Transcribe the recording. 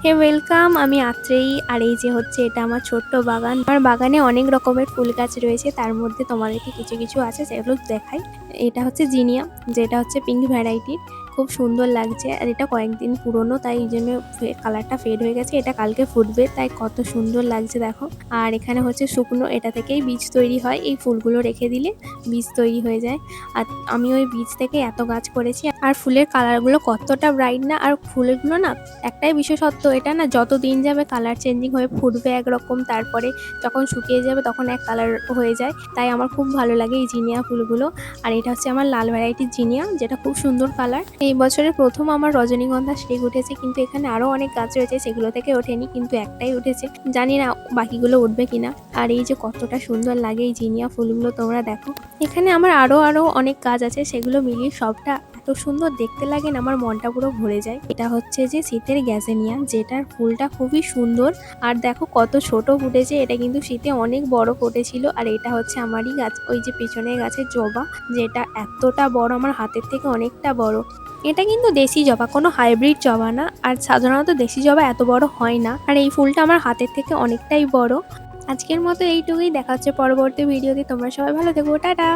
হে welcome, আমি আত্রেয়ী। আর এই যে হচ্ছে এটা আমার ছোট্ট বাগান। আমার বাগানে অনেক রকমের ফুল গাছ রয়েছে, তার মধ্যে তোমাদেরকে কিছু কিছু আছে যেগুলো দেখাই। এটা হচ্ছে জিনিয়া, যেটা হচ্ছে পিঙ্ক ভ্যারাইটির, খুব সুন্দর লাগছে। আর এটা কয়েকদিন পুরনো, তাই এই জন্য কালারটা ফেড হয়ে গেছে। এটা কালকে ফুটবে, তাই কত সুন্দর লাগছে দেখো। আর এখানে হচ্ছে শুকনো, এটা থেকেই বীজ তৈরি হয়। এই ফুলগুলো রেখে দিলে বীজ তৈরি হয়ে যায়। আর আমি ওই বীজ থেকে এত গাছ করেছি। আর ফুলের কালারগুলো কতটা ব্রাইট না! আর ফুলগুলো না, একটাই বিশেষত্ব, এটা না যত দিন যাবে কালার চেঞ্জিং হয়ে ফুটবে একরকম, তারপরে যখন শুকিয়ে যাবে তখন এক কালার হয়ে যায়। তাই আমার খুব ভালো লাগে এই জিনিয়া ফুলগুলো। আর এটা হচ্ছে আমার লাল ভ্যারাইটির জিনিয়া, যেটা খুব সুন্দর কালার। এই বছরের প্রথম আমার রজনীগন্ধা স্টিক উঠেছে, কিন্তু এখানে আরো অনেক গাছ রয়েছে, সেগুলো থেকে ওঠেনি, কিন্তু একটাই উঠেছে। জানি না বাকিগুলো উঠবে কিনা। আর এই যে কতটা সুন্দর লাগে এই জিনিয়া ফুলগুলো, তোমরা দেখো। এখানে আমার আরো অনেক গাছ আছে, সেগুলো মিলিয়ে সবটা এত সুন্দর দেখতে লাগে না, আমার মনটা পুরো ভরে যায়। এটা হচ্ছে যে শীতের গ্যাজেনিয়া, যেটার ফুলটা খুবই সুন্দর। আর দেখো কত ছোট ফুটেছে, এটা কিন্তু শীতে অনেক বড় ফুটেছিল। আর এটা হচ্ছে আমারই গাছ, ওই যে পেছনের গাছের জবা, যেটা এতটা বড়, আমার হাতের থেকে অনেকটা বড়। এটা কিন্তু দেশি জবা, কোনো হাইব্রিড জবা না। আর সাধারণত দেশি জবা এত বড় হয় না। আর এই ফুলটা আমার হাতের থেকে অনেকটাই বড়। আজকের মতো এইটুকুই, দেখা হচ্ছে পরবর্তী ভিডিওতে। তোমরা সবাই ভালো থেকো, টাটা।